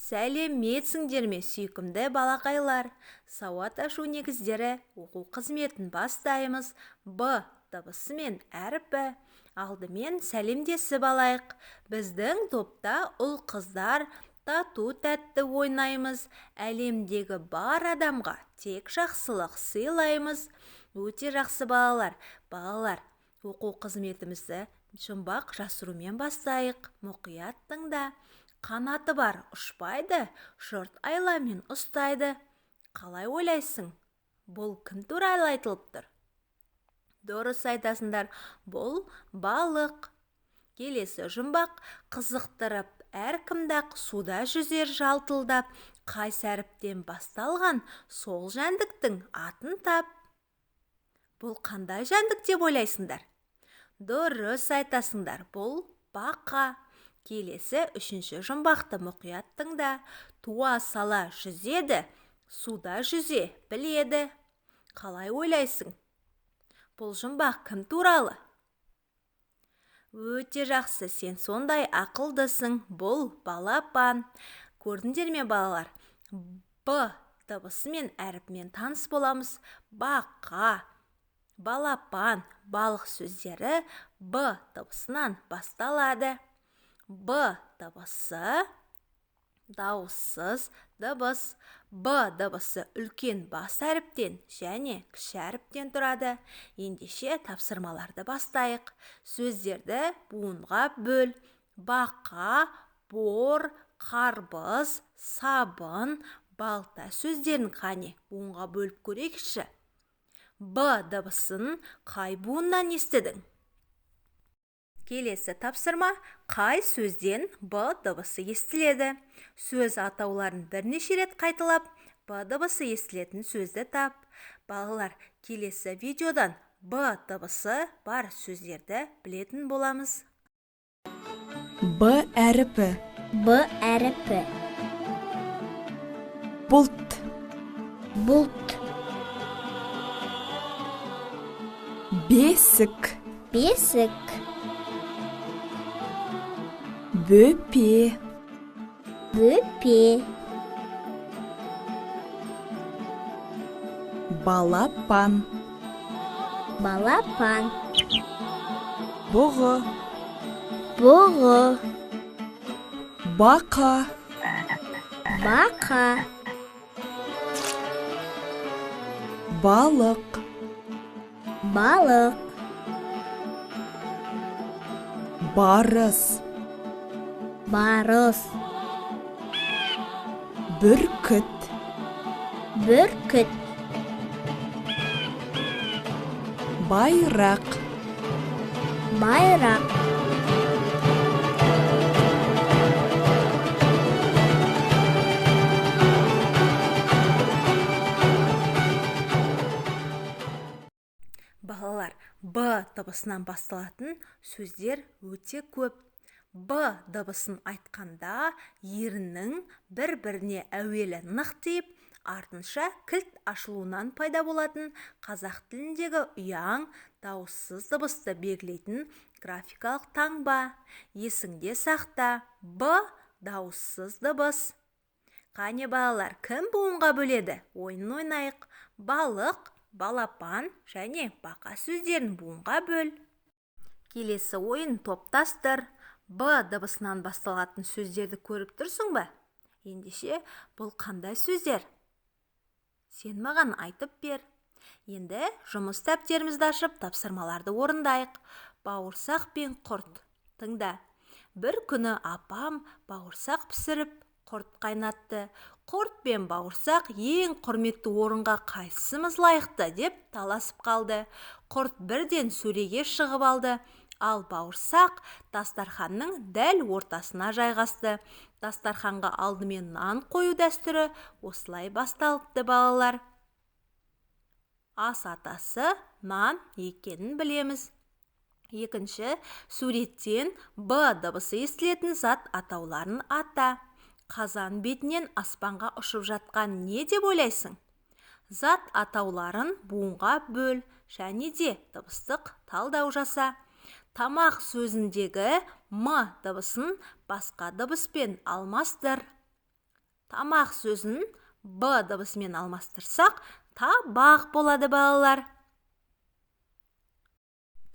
Сәлеметсіңдер ме, сүйкімді балақайлар. Сауат ашу негіздері оқу қызметін бастаймыз. Б дыбысымен әріпі. Алдымен сәлемдесіп алайық. Біздің топта ұл қыздар тату-тәтті ойнаймыз. Әлемдегі бар адамға тек жақсылық сыйлаймыз. Өте жақсы балалар. Балалар, оқу қызметімізді жұмбақ жасырумен бастайық. Мұқият тыңда. Қанаты бар, ұшпайды, жұрт айламен ұстайды. Қалай ойлайсың? Бұл кім туралы айтылып тұр? Дұрыс айтасыңдар, бұл балық. Келесі жұмбақ қызықтырып, әркімдақ суда жүзер жалтылдап, қайсы әріптен басталған сол жәндіктің атын тап. Бұл қандай жәндік деп ойлайсыңдар? Дұрыс айтасыңдар, бұл бақа. Келесі үшінші жұмбақты мұқият тыңда. Туа сала жүзеді, суда жүзе біледі. Қалай ойлайсың? Бұл жұмбақ кім туралы? Өте жақсы, сен сондай ақылдысың. Бұл балапан. Көрдіңдер ме балалар? Б дыбысымен әріпмен таныс боламыз. Бақа, балапан, балық сөздері Б дыбысынан басталады. Б дыбысы дауыссыз дыбыс. Б дыбысы үлкен бас әріптен және кіші әріптен тұрады. Ендеше тапсырмаларды бастайық. Сөздерді буынға бөл. Бақа, бор, қарбыз, сабын, балта сөздерін қане буынға бөліп көрейікші. Б дыбысын қай буыннан естідің? Келесі тапсырма, қай сөзден Б дыбысы естіледі? Сөз атауларын бірнеше рет қайталап, Б дыбысы естілетін сөзді тап. Балалар, келесі видеодан Б дыбысы бар сөздерді білетін боламыз. Б әріпі. Б әріпі. Бұлт. Бұлт. Бесік. Бесік. Бөпе. Бөпе. Балапан. Балапан. Бұғы. Бұғы. Бақа. Бақа. Балық. Балық. Барыс. Барыс. Бүркіт. Бүркіт. Байрақ. Байрақ. Балалар, Б дыбысынан басталатын сөздер өте көп. Б дыбысын айтқанда еріннің бір-біріне әуелі нық тиіп, артынша кілт ашылуынан пайда болатын қазақ тіліндегі ұяң, дауыссыз дыбысты белгілейтін графикалық таңба. Есіңде сақта, Б дауыссыз дыбыс. Қане балалар, кім буынға бөледі? Ойын ойнайық. Балық, балапан және бақа сөздерін буынға бөл. Келесі ойын топтастыр. Б дыбысынан басталатын сөздерді көріп тұрсың ба? Ендеше бұл қандай сөздер? Сен маған айтып бер. Енді жұмыс дәптерімізді ашып тапсырмаларды орындайық. Бауырсақ пен құрт. Тыңда. Бір күні апам бауырсақ пісіріп, құрт қайнатты. Құрт пен бауырсақ ең құрметті орынға қайсымыз лайықты деп таласып қалды. Құрт бірден сөреге шығып алды. Ал бауырсақ дастарханның дәл ортасына жайғасты. Дастарханға алдымен нан қою дәстүрі осылай басталыпты балалар. Ас атасы нан екенін білеміз. Екінші, суреттен Б дыбысы естілетін зат атауларын ата. Қазан бетінен аспанға ұшып жатқан не деп ойлайсың? Зат атауларын буынға бөл және де дыбыстық талдау жаса. Тамақ сөзіндегі М дыбысын басқа дыбыспен алмастыр. Тамақ сөзін Б дыбысымен алмастырсақ, табақ болады балалар.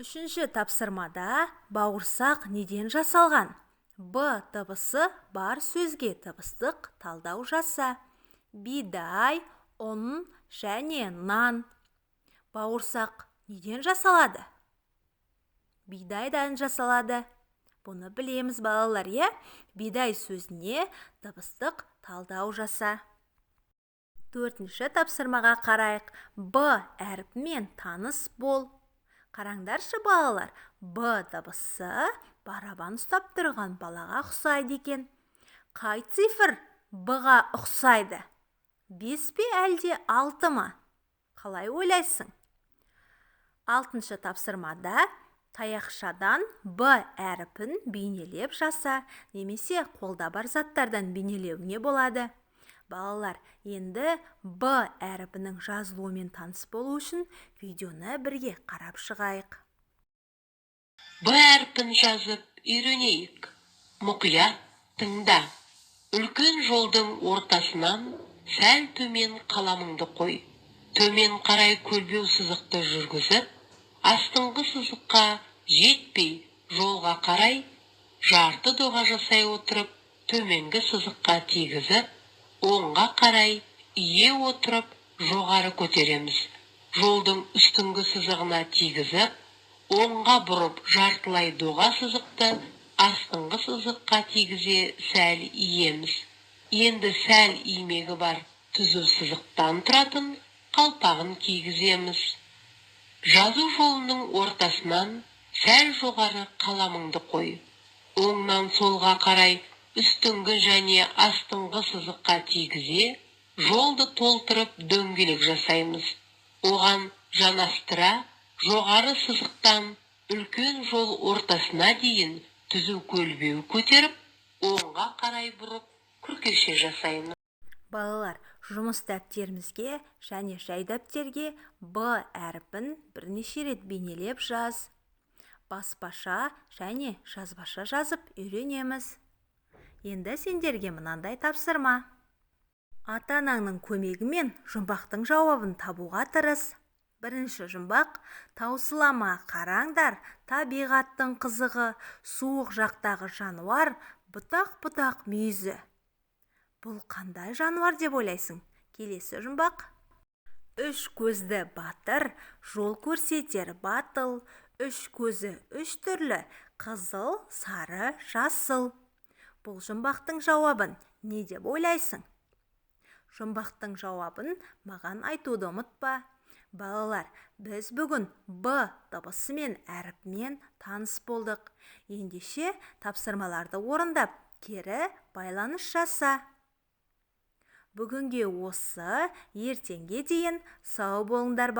Үшінші тапсырмада бауырсақ неден жасалған? Б дыбысы бар сөзге дыбыстық талдау жаса. Бидай, ұн және нан. Бауырсақ неден жасалады? Бидайдан жасалады. Бұны білеміз балалар, е? Бидай сөзіне дыбыстық талдау жаса. Төртінші тапсырмаға қарайық. Б әріпімен таныс бол. Қараңдаршы балалар, Б дыбысы барабан ұстап тұрған балаға ұқсайды екен. Қай цифр Б-ға ұқсайды? 5 пе әлде 6 ма? Қалай ойлайсың? Алтыншы тапсырмада таяқшадан Б әріпін бейнелеп жаса, немесе қолда бар заттардан бейнелеуіне болады. Балалар, енді Б әріпінің жазылуымен таныс болу үшін видеоны бірге қарап шығайық. Б әріпін жазып үйренейік. Мұқият тыңда. Үлкен жолдың ортасынан сәл төмен қаламыңды қой. Төмен қарай көлбеу сызықты жүргізіп, астыңғы сызыққа жетпей жолға қарай жарты доға жасай отырып, төменгі сызыққа тигізіп, оңға қарай ие отырып, жоғары көтереміз. Жолдың үстіңгі сызығына тигізіп, оңға бұрып жартылай доға сызықты астыңғы сызыққа тигізе сәл иеміз. Енді сәл имегі бар түзу сызықтан тұратын қалпағын кигіземіз. Жазу жолының ортасынан сәл жоғары қаламыңды қой. Оңнан солға қарай үстіңгі және астыңғы сызыққа тигізе, жолды толтырып дөңгелек жасаймыз. Оған жанастыра, жоғары сызықтан үлкен жол ортасына дейін түзу көлбеу көтеріп, оңға қарай бұрып, күркеше жасаймыз. Балалар, жұмыс дәптерімізге және жай дәптерге Б әріпін бірнеше рет бейнелеп жаз. Баспаша және жазбаша жазып үйренеміз. Енді сендерге мынандай тапсырма. Ата-анаңның көмегімен жұмбақтың жауабын табуға тырыс. Бірінші жұмбақ: таусылама қараңдар, табиғаттың қызығы, суық жақтағы жануар, бұтақ-бұтақ мүйізі. Бұл қандай жануар деп ойлайсың? Келесі жұмбақ: үш көзді батыр, жол көрсетер батыл, үш көзі үш түрлі, қызыл, сары, жасыл. Бұл жұмбақтың жауабын не деп ойлайсың? Жұмбақтың жауабын маған айтуды ұмытпа. Балалар, біз бүгін Б дыбысымен әріпімен таныс болдық. Ендеше тапсырмаларды орындап, кері байланыс жаса. Бүгінге осы, ертеңге дейін сау болыңдар балалар.